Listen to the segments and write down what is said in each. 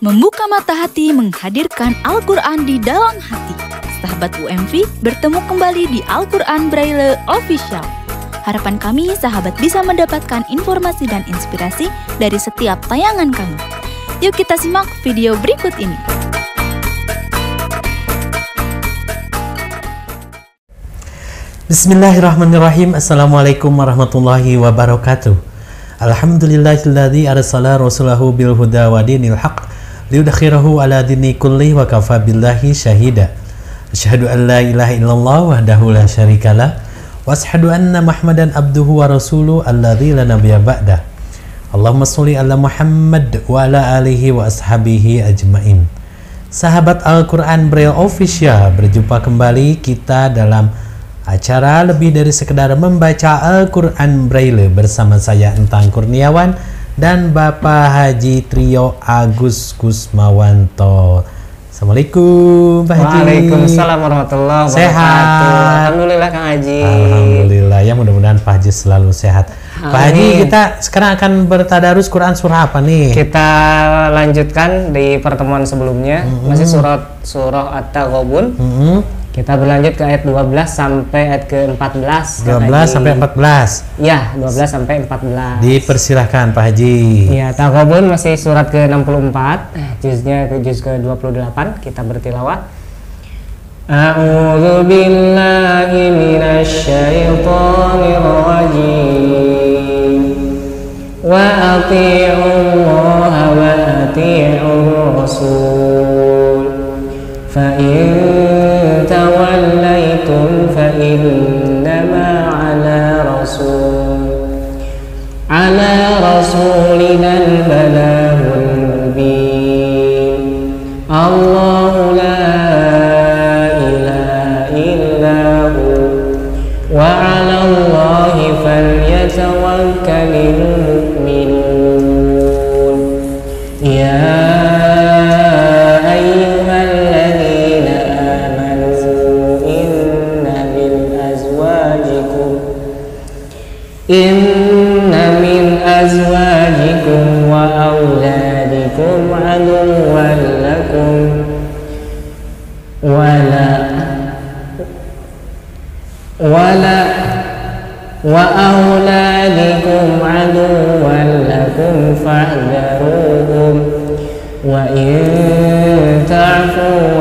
Membuka mata hati menghadirkan Al-Quran di dalam hati. Sahabat UMV bertemu kembali di Al-Quran Braille Official. Harapan kami sahabat bisa mendapatkan informasi dan inspirasi dari setiap tayangan kami. Yuk kita simak video berikut ini. Bismillahirrahmanirrahim. Assalamualaikum warahmatullahi wabarakatuh. Alhamdulillahilladzi arsala rasulahu bil huda wa dinil haq liyudkhirahu ala dini kulli wa kafa billahi syahida. Asyhadu an la ilaha illallah wahdahu la syarikalah wa asyhadu anna Muhammadan abduhu wa rasuluhu alladzi la nabiyya ba'dah. Allahumma sholli ala Muhammad wa ala alihi wa ashabihi ajmain. Sahabat Al-Quran Braille Official, berjumpa kembali kita dalam acara lebih dari sekedar membaca Al-Quran Braille bersama saya Entang Kurniawan dan Bapak Haji Trio Agus Kusmawanto. Assalamualaikum Pak Haji. Waalaikumsalam warahmatullahi wabarakatuh. Sehat? Alhamdulillah Kang Haji. Alhamdulillah, ya mudah-mudahan Pak Haji selalu sehat. Pak Haji, kita sekarang akan bertadarus Quran surah apa nih? Kita lanjutkan di pertemuan sebelumnya, masih surah At-Taghabun. Kita berlanjut ke ayat 12 sampai ayat ke-14. 12 sampai 14. Ya, 12 sampai 14. Dipersilahkan Pak Haji. Ya, Taghabun masih surat ke-64, juznya ke juz ke-28. Kita bertilawah. A'udzu billahi minasy syaithanir rajim. Wa atii'ullaha wa atii'ur rasul. Fa in tawallaitum fa innama ala rasulina al-balaghul mubin. Allahu la ilaha illa hu wa 'ala Allahi falyatawakkalul mu'minun. Ya Inna min azwajikum wa auladikum aduwwan lakum wa auladikum aduwwan lakum fahdharuhum wa in ta'fu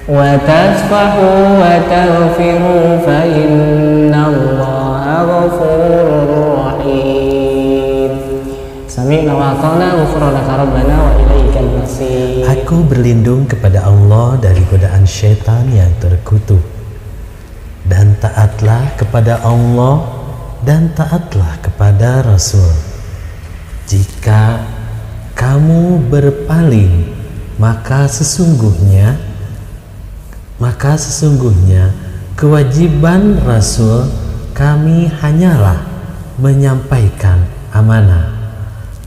wa tasfahu wa taghfiru fa innallaha ghafurur rahim. Sami'na wa ata'na ghufranaka rabbana wa ilaikal masir. Aku berlindung kepada Allah dari godaan syaitan yang terkutuk. Dan taatlah kepada Allah dan taatlah kepada Rasul. Jika kamu berpaling, maka sesungguhnya kewajiban Rasul kami hanyalah menyampaikan amanah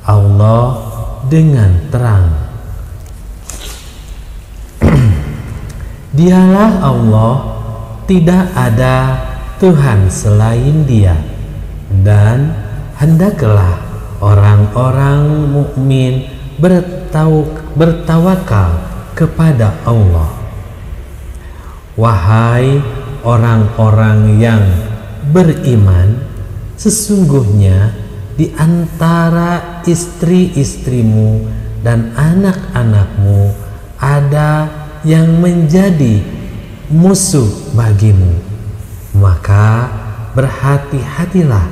Allah dengan terang. Dialah Allah, tidak ada Tuhan selain Dia, dan hendaklah orang-orang mukmin bertawakal kepada Allah. Wahai orang-orang yang beriman, sesungguhnya di antara istri-istrimu dan anak-anakmu ada yang menjadi musuh bagimu. Maka berhati-hatilah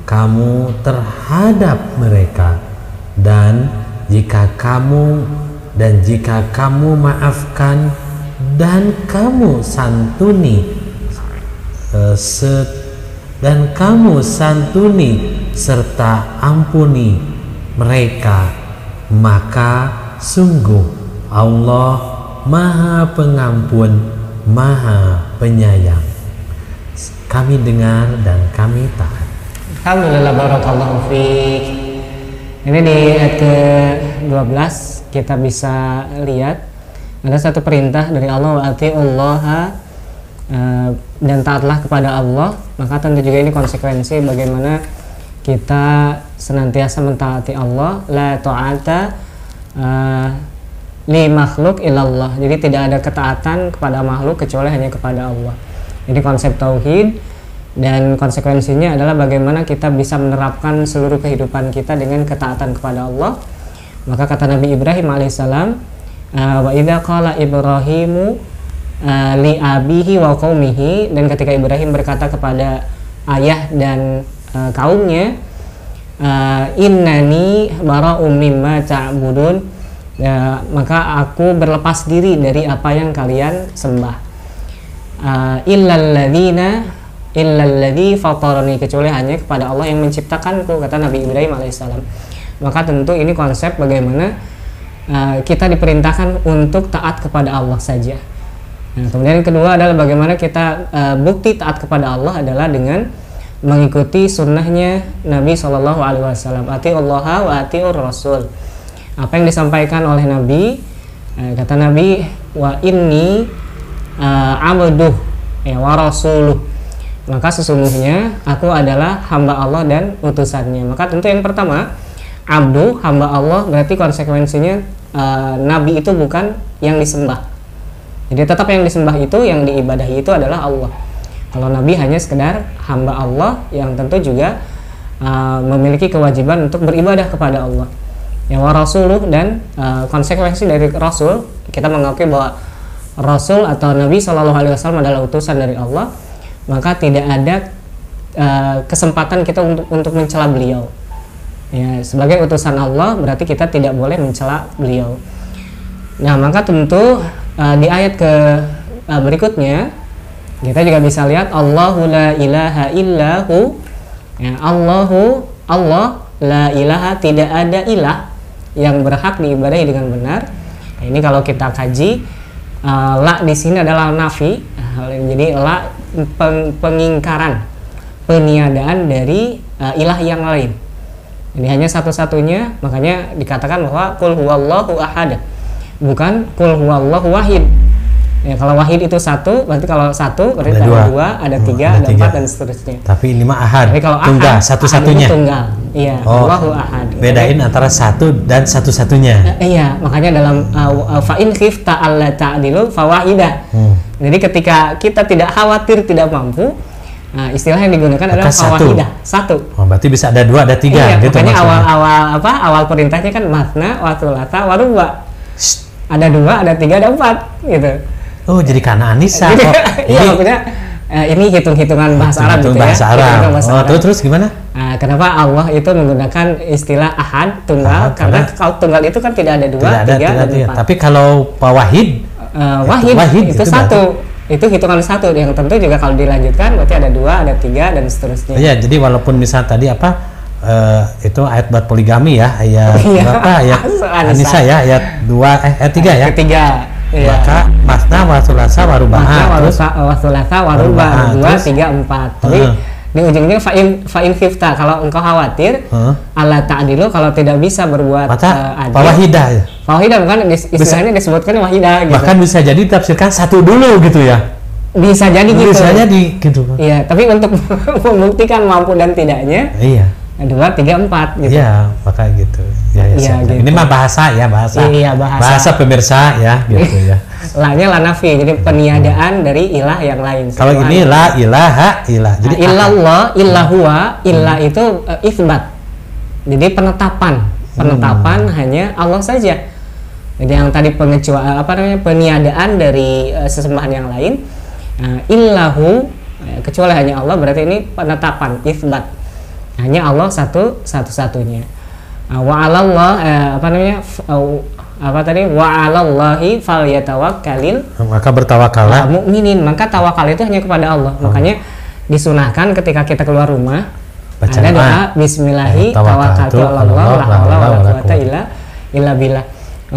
kamu terhadap mereka, dan jika kamu maafkan dan kamu santuni serta ampuni mereka, maka sungguh Allah Maha Pengampun, Maha Penyayang. Kami dengar dan kami taat. Alhamdulillah, barakallahu fiik. Ini di ayat ke-12 kita bisa lihat ada satu perintah dari Allah, wa atiullaha, dan taatlah kepada Allah. Maka tentu juga ini konsekuensi bagaimana kita senantiasa mentaati Allah. La ta'ata li makhluk illallah. Jadi tidak ada ketaatan kepada makhluk kecuali hanya kepada Allah. Ini konsep tauhid, dan konsekuensinya adalah bagaimana kita bisa menerapkan seluruh kehidupan kita dengan ketaatan kepada Allah. Maka kata Nabi Ibrahim alaihissalam, wa idza qala Ibrahimu li abihi wa qaumihi, dan ketika Ibrahim berkata kepada ayah dan kaumnya, innani bara'um mimma ta'budun, maka aku berlepas diri dari apa yang kalian sembah. Illalladzi fatarani, kecuali hanya kepada Allah yang menciptakanku, kata Nabi Ibrahim alaihissalam. Maka tentu ini konsep bagaimana kita diperintahkan untuk taat kepada Allah saja. Nah, kemudian yang kedua adalah bagaimana kita bukti taat kepada Allah adalah dengan mengikuti sunnahnya Nabi SAW. Atiullaha wa atiur rasul. Apa yang disampaikan oleh Nabi, kata Nabi, wa inni abduh wa rasuluh, maka sesungguhnya aku adalah hamba Allah dan utusannya. Maka tentu yang pertama, abdu, hamba Allah, berarti konsekuensinya Nabi itu bukan yang disembah. Jadi tetap yang disembah itu, yang diibadahi itu adalah Allah. Kalau Nabi hanya sekedar hamba Allah yang tentu juga memiliki kewajiban untuk beribadah kepada Allah. Ya wa rasuluh, dan konsekuensi dari rasul, kita mengakui bahwa rasul atau Nabi SAW adalah utusan dari Allah, maka tidak ada kesempatan kita untuk mencela beliau. Ya, sebagai utusan Allah berarti kita tidak boleh mencela beliau. Nah, maka tentu di ayat berikutnya kita juga bisa lihat Allahu la ilaha illahu, ya, Allah la ilaha, tidak ada ilah yang berhak diibadahi dengan benar. Nah, ini kalau kita kaji, la di sini adalah nafi, jadi la pengingkaran, peniadaan dari ilah yang lain. Ini hanya satu-satunya, makanya dikatakan bahwa qul huwallahu ahad, bukan qul huwallahu wahid. Ya, kalau wahid itu satu, berarti kalau satu berarti ada dua, ada tiga, ada empat, dan seterusnya. Tapi ini mah ahad, kalau tunggal, ahad, satu-satunya. Tunggal. Iya, Allahu ahad. Bedain antara satu dan satu-satunya. Iya, makanya dalam fa in khifta alla ta'dilu fawahidah. Jadi ketika kita tidak khawatir tidak mampu, nah, istilah yang digunakan adalah fawahidah, satu. Oh, berarti bisa ada dua, ada tiga, iya, gitu makanya maksudnya. awal perintahnya kan matna, wa thulatha, wa ruba. Ada dua, ada tiga, ada empat, gitu. Oh, jadi karena Anissa. Jadi, oh, iya, maksudnya ini hitung-hitungan bahasa Arab gitu bahasa ya. Arab. Bahasa Oh, Arab. terus gimana? Nah, kenapa Allah itu menggunakan istilah ahad, tunggal? Karena kalau tunggal itu kan tidak ada dua, tiga, dan empat. Tapi kalau wahid, wahid itu satu. Itu hitungan satu, yang tentu juga kalau dilanjutkan berarti ada dua, ada tiga, dan seterusnya. Iya, jadi walaupun misal tadi itu ayat buat poligami ya, ayat berapa, ayat Anissa ya, ayat 2, ayat 3 ya. Ketiga. Iya. Maka masna wa thulatha wa ruba'. Masna wa thulatha wa ruba', 2, 3, 4. Tapi di ujungnya fa'in khifta, kalau engkau khawatir alla ta'dilu, kalau tidak bisa berbuat adil. Wahidah ya. Wahidah bukan istilahnya disebutkan wahidah gitu. Bahkan bisa jadi ditafsirkan satu dulu gitu ya. Bisa jadi gitu. Bisa jadi gitu. Iya, tapi untuk membuktikan mampu dan tidaknya. Iya. 2, 3, 4 gitu. Iya, maka gitu. Ya, gitu. Ini mah bahasa ya, bahasa. Iya, bahasa. Bahasa pemirsa ya, gitu ya. La-nya la nafi, jadi peniadaan dari ilah yang lain. Kalau ini la ilaha illah. Jadi illallah, illahuwa, illah itu itsbat. Jadi penetapan hanya Allah saja. Jadi yang tadi peniadaan dari sesembahan yang lain, illahu, kecuali hanya Allah, berarti ini penetapan, itsbat. Hanya Allah satu-satunya. Wa 'alallah wa 'alallahi falyatawakkalil, maka bertawakallah mukminin. Maka tawakal itu hanya kepada Allah. Makanya disunahkan ketika kita keluar rumah baca ada doa bismillahi tawakkaltu 'alallah la haula wala quwata illa billah.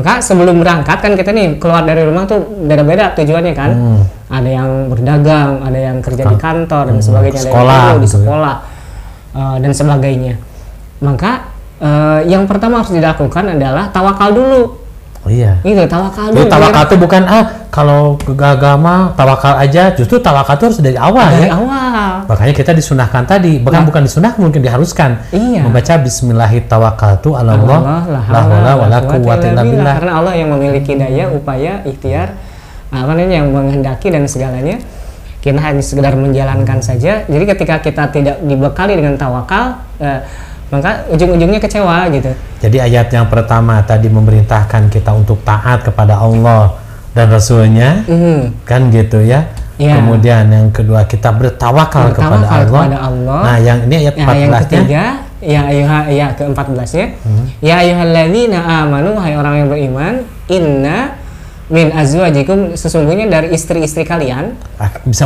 Maka sebelum berangkat kan kita nih keluar dari rumah tuh beda-beda tujuannya kan. Ada yang berdagang, ada yang kerja di kantor dan sebagainya, sekolah, ada yang di sekolah. Dan sebagainya. Maka yang pertama harus dilakukan adalah tawakal dulu. Oh iya. Itu tawakal Jadi dulu. tawakal itu bukan kalau ke agama tawakal aja, justru tawakal itu harus dari awal Dari ya. awal. Makanya kita disunahkan tadi, bukan disunah mungkin diharuskan. Iya. Membaca bismillahirrahmanirrahim ala Allah la haula wala quwwata illa billah. Karena Allah yang memiliki daya, upaya, ikhtiar, yang menghendaki dan segalanya. Kita hanya sekedar menjalankan saja. Jadi ketika kita tidak dibekali dengan tawakal, maka ujung-ujungnya kecewa gitu. Jadi ayat yang pertama tadi memerintahkan kita untuk taat kepada Allah dan Rasulnya, kan gitu ya. Ya. Kemudian yang kedua kita bertawakal kepada Allah. Nah yang ini ayat 14-nya. Yang ketiga, ya ke-14-nya. Ya ayyuhalladzina amanu, hai orang yang beriman, inna min azwajikum, sesungguhnya dari istri-istri kalian,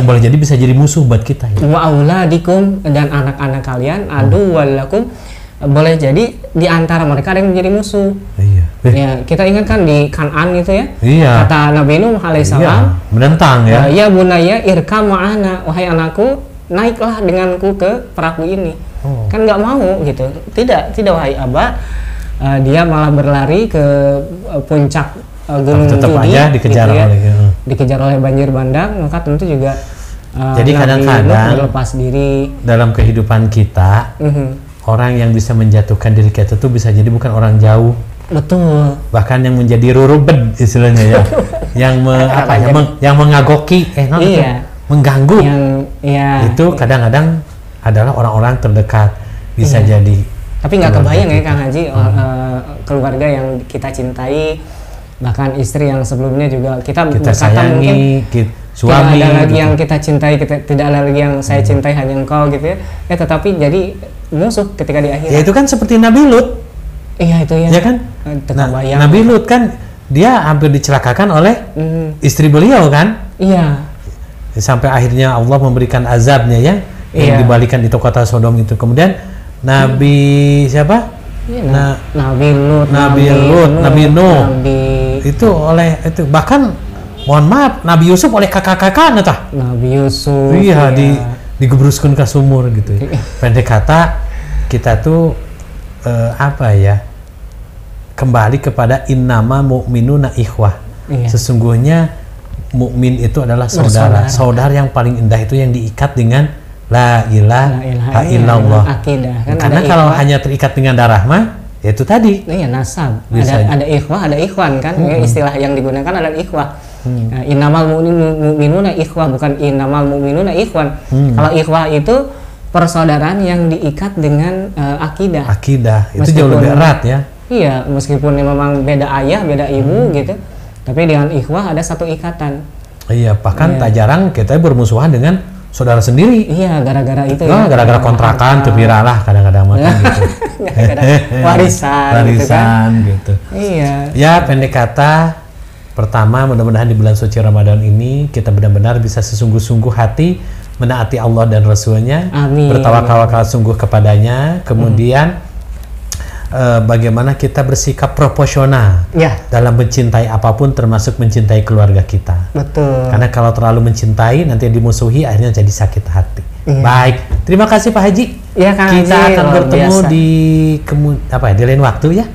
boleh jadi bisa jadi musuh buat kita ya. Wa auladikum, dan anak-anak kalian, aduwwal lakum, boleh jadi di antara mereka ada yang menjadi musuh. Iya. Ya, kita ingat kan di Kan'an itu ya. Iya. Kata Nabi Nuh alaihissalam, menentang ya. Ya bunaya irkam ma'ana, wahai anakku, naiklah denganku ke perahu ini. Kan nggak mau gitu. Tidak wahai Aba. Dia malah berlari ke puncak gunung tetap Judi, aja dikejar gitu ya. Dikejar oleh banjir bandang, maka tentu juga jadi kadang-kadang berlepas diri dalam kehidupan kita. Orang yang bisa menjatuhkan diri kita itu bisa jadi bukan orang jauh. Betul. Bahkan yang menjadi rurubed istilahnya ya. yang mengagoki, iya. mengganggu. Itu Iya. kadang-kadang adalah orang-orang terdekat bisa jadi. Tapi nggak kebayang ya Kang Haji, keluarga yang kita cintai, bahkan istri yang sebelumnya juga kita sayangi, suami. Tidak ada lagi yang kita cintai, tidak ada lagi yang saya cintai, hanya engkau gitu ya. Tetapi jadi musuh ketika di akhirat. Ya itu kan seperti Nabi Lut. Iya itu ya. Ya kan? Nabi Lut kan dia hampir dicelakakan oleh istri beliau kan? Iya. Sampai akhirnya Allah memberikan azabnya ya, yang dibalikan itu kota Sodom itu. Kemudian Nabi siapa? Iya, Nabi Nuh. Itu bahkan mohon maaf Nabi Yusuf oleh kakak-kakaknya tah. Nabi Yusuf. Iya, digebruskan ke sumur gitu. Pendek kata kita tuh kembali kepada innama mu'minuna ikhwah. Sesungguhnya mukmin itu adalah saudara yang paling indah itu yang diikat dengan la ilaha illallah. Karena kalau hanya terikat dengan darah mah ya itu tadi. Iya, nasab. Ada ikhwah, ada ikhwan kan. Istilah yang digunakan adalah ikhwah. Innamal mu'minuna ikhwah, bukan innamal mu'minuna ikhwan. Kalau ikhwah itu persaudaraan yang diikat dengan akidah. Itu jauh lebih erat ya. Iya, meskipun memang beda ayah, beda ibu gitu, tapi dengan ikhwah ada satu ikatan. Iya, bahkan tak jarang kita bermusuhan dengan saudara sendiri. Iya, gara-gara itu gara-gara kontrakan tuh lah kadang-kadang gitu. warisan gitu. Iya. Ya, pendek kata, pertama mudah-mudahan di bulan suci Ramadan ini kita benar-benar bisa sesungguh-sungguh hati menaati Allah dan Rasulnya, bertawakal sungguh kepadanya, kemudian bagaimana kita bersikap proporsional dalam mencintai apapun, termasuk mencintai keluarga kita. Betul. Karena kalau terlalu mencintai nanti dimusuhi, akhirnya jadi sakit hati. Baik, terima kasih Pak Haji. Ya, Kang kita Haji, akan bertemu biasa. di lain waktu ya.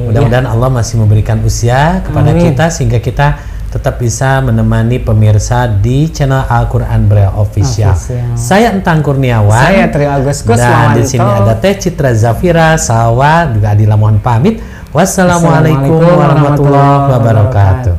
Mudah-mudahan Allah masih memberikan usia kepada kita sehingga kita tetap bisa menemani pemirsa di channel Al-Quran Braille Official. Saya Entang Kurniawan. Saya Trio Agus Kusmanto. Dan di sini ada Teh Citra Zafira Sawa, juga Adila mohon pamit. Wassalamualaikum warahmatullahi wabarakatuh.